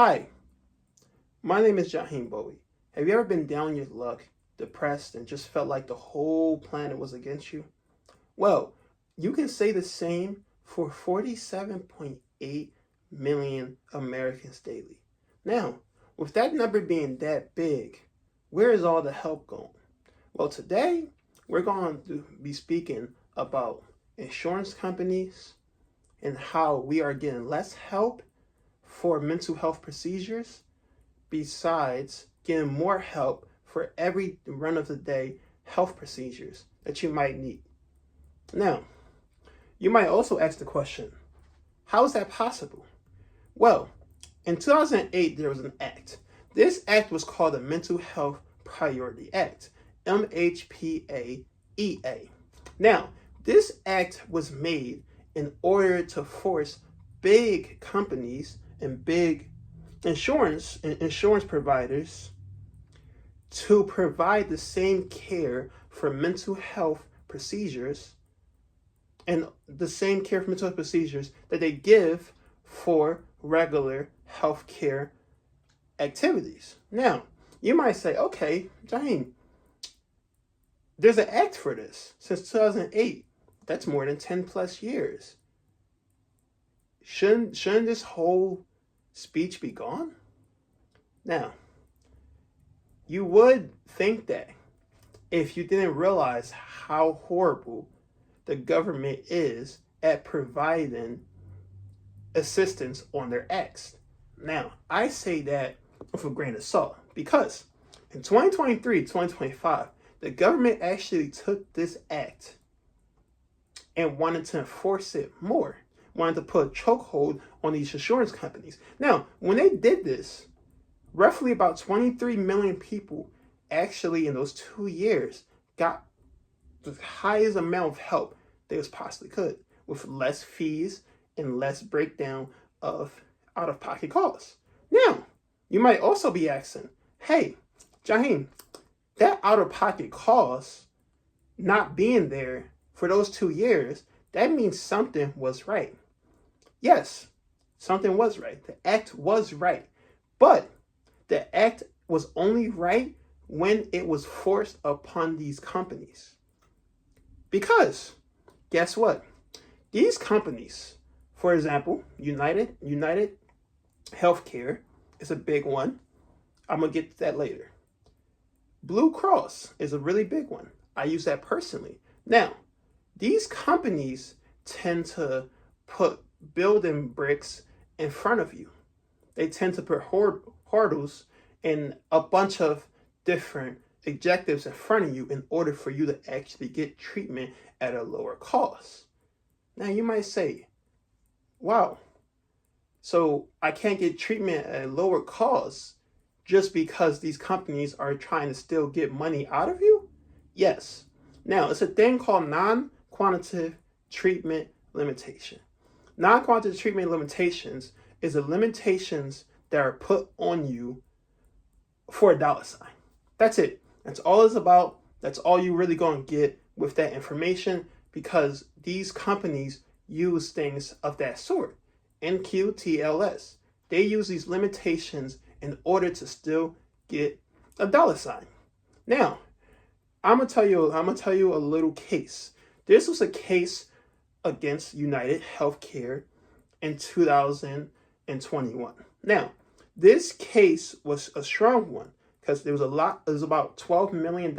Hi, my name is Jaheem Bowie. Have you ever been down on your luck, depressed, and just felt like the whole planet was against you? Well, you can say the same for 47.8 million Americans daily. Now, with that number being that big, where is all the help going? Well, today we're going to be speaking about insurance companies and how we are getting less help for mental health procedures besides getting more help for every run of the day health procedures that you might need. Now, you might also ask the question, how is that possible? Well, in 2008, there was an act. This act was called the Mental Health Priority Act, MHPAEA. Now, this act was made in order to force big companies and big insurance providers to provide the same care for mental health procedures and the same care for mental health procedures that they give for regular healthcare activities. Now, you might say, okay, Jaheem, there's an act for this since 2008. That's more than 10 plus years. Shouldn't this whole speech be gone? Now, you would think that if you didn't realize how horrible the government is at providing assistance on their acts. Now, I say that with a grain of salt because in 2023, 2025, the government actually took this act and wanted to enforce it more, wanted to put a chokehold on these insurance companies. Now, when they did this, roughly about 23 million people actually in those 2 years got the highest amount of help they possibly could with less fees and less breakdown of out-of-pocket costs. Now, you might also be asking, hey, Jaheem, that out-of-pocket cost not being there for those 2 years, that means something was right. Yes, something was right. The act was right. But the act was only right when it was forced upon these companies. Because, guess what? These companies, for example, United Healthcare is a big one. I'm going to get to that later. Blue Cross is a really big one. I use that personally. Now, these companies tend to put building bricks in front of you. They tend to put hurdles and a bunch of different objectives in front of you in order for you to actually get treatment at a lower cost. Now you might say, wow, so I can't get treatment at a lower cost just because these companies are trying to still get money out of you? Yes. Now, it's a thing called non-quantitative treatment limitation. Non-quantitative treatment limitations is the limitations that are put on you for a dollar sign. That's it. That's all it's about. That's all you really going to get with that information because these companies use things of that sort. NQTLS. They use these limitations in order to still get a dollar sign. Now, I'm gonna tell you a little case. This was a case against United Healthcare in 2021. Now, this case was a strong one because there was about $12 million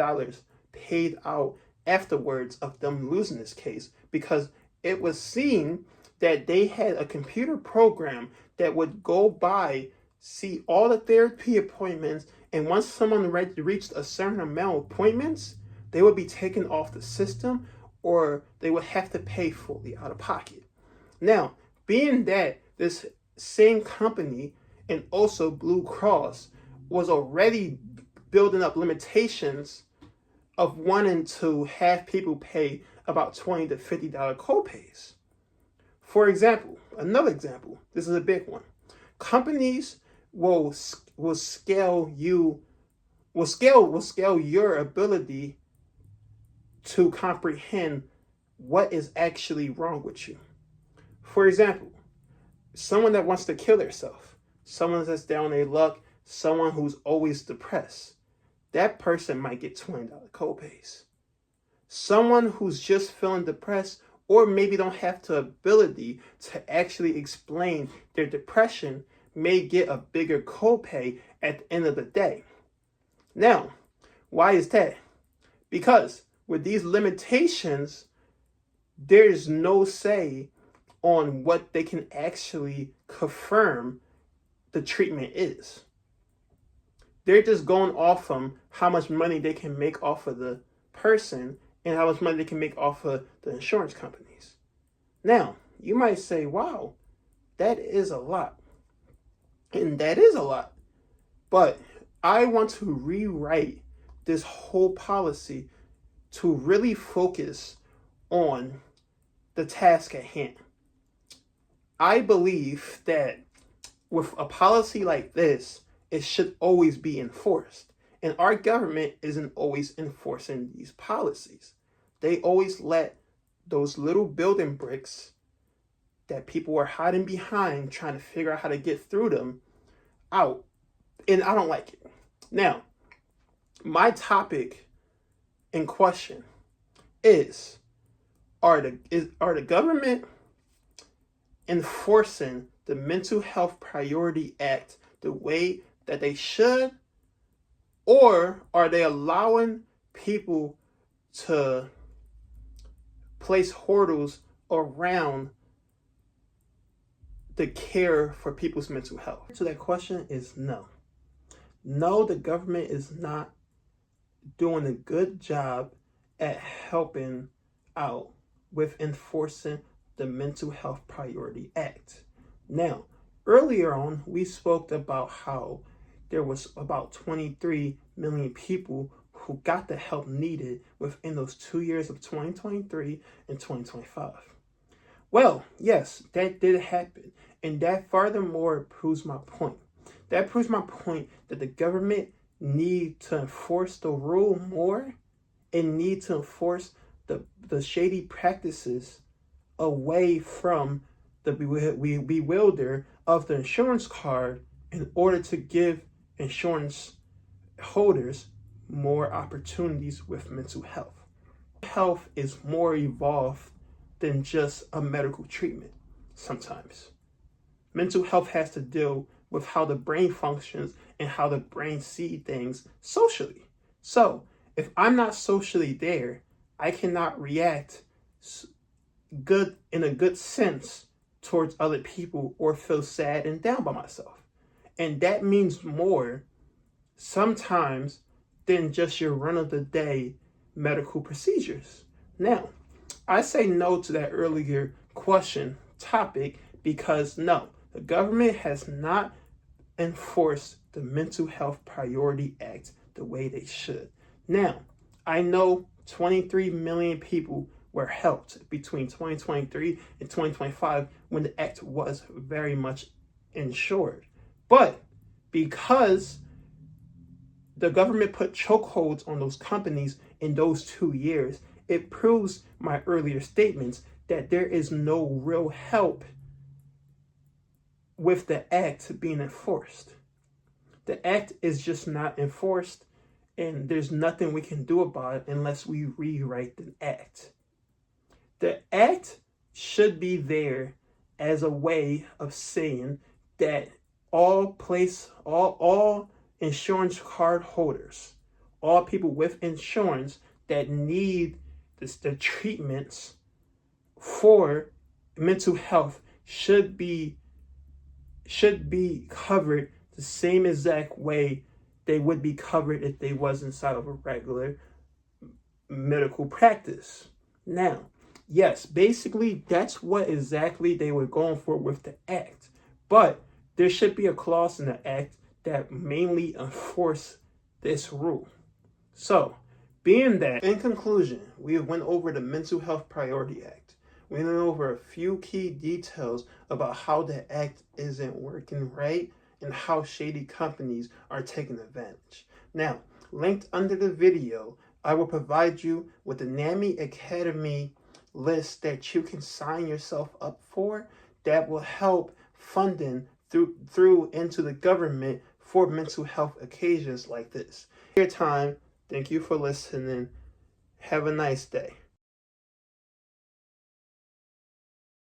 paid out afterwards of them losing this case because it was seen that they had a computer program that would go by, see all the therapy appointments, and once someone reached a certain amount of appointments, they would be taken off the system or they would have to pay fully out of pocket. Now, being that this same company and also Blue Cross was already building up limitations of wanting to have people pay about $20 to $50 copays. For example, another example, this is a big one. Companies will scale your ability to comprehend what is actually wrong with you. For example, someone that wants to kill themselves, someone that's down their luck, someone who's always depressed, that person might get $20 copays. Someone who's just feeling depressed or maybe don't have the ability to actually explain their depression may get a bigger copay at the end of the day. Now, why is that? Because with these limitations, there's no say on what they can actually confirm the treatment is. They're just going off from how much money they can make off of the person and how much money they can make off of the insurance companies. Now, you might say, wow, that is a lot. And that is a lot. But I want to rewrite this whole policy to really focus on the task at hand. I believe that with a policy like this, it should always be enforced. And our government isn't always enforcing these policies. They always let those little building bricks that people are hiding behind, trying to figure out how to get through them, out. And I don't like it. Now, my topic in question is, are the government enforcing the Mental Health Priority Act the way that they should, or are they allowing people to place hurdles around the care for people's mental health? So that question is no. No, the government is not doing a good job at helping out with enforcing the Mental Health Priority Act. Now, earlier on, we spoke about how there was about 23 million people who got the help needed within those 2 years of 2023 and 2025. Well, yes, that did happen. And that furthermore proves my point. That proves my point that the government need to enforce the rule more and need to enforce the shady practices away from the bewilder of the insurance card in order to give insurance holders more opportunities with mental health. Health is more evolved than just a medical treatment sometimes. Mental health has to deal with how the brain functions and how the brain sees things socially. So if I'm not socially there, I cannot react good in a good sense towards other people or feel sad and down by myself. And that means more sometimes than just your run-of-the-day medical procedures. Now, I say no to that earlier topic because no, the government has not enforced the Mental Health Priority Act the way they should. Now, I know 23 million people were helped between 2023 and 2025 when the act was very much insured. But because the government put chokeholds on those companies in those 2 years, it proves my earlier statements that there is no real help with the act being enforced. The act is just not enforced, and there's nothing we can do about it unless we rewrite the act. The act should be there as a way of saying that all insurance card holders, all people with insurance that need the treatments for mental health should be covered the same exact way they would be covered if they was inside of a regular medical practice. Now, yes, basically that's what exactly they were going for with the act. But there should be a clause in the act that mainly enforce this rule. So, being that, in conclusion, we went over the Mental Health Priority Act. We went over a few key details about how the act isn't working right and how shady companies are taking advantage. Now, linked under the video, I will provide you with the NAMI Academy list that you can sign yourself up for that will help funding through into the government for mental health occasions like this. Your time. Thank you for listening. Have a nice day.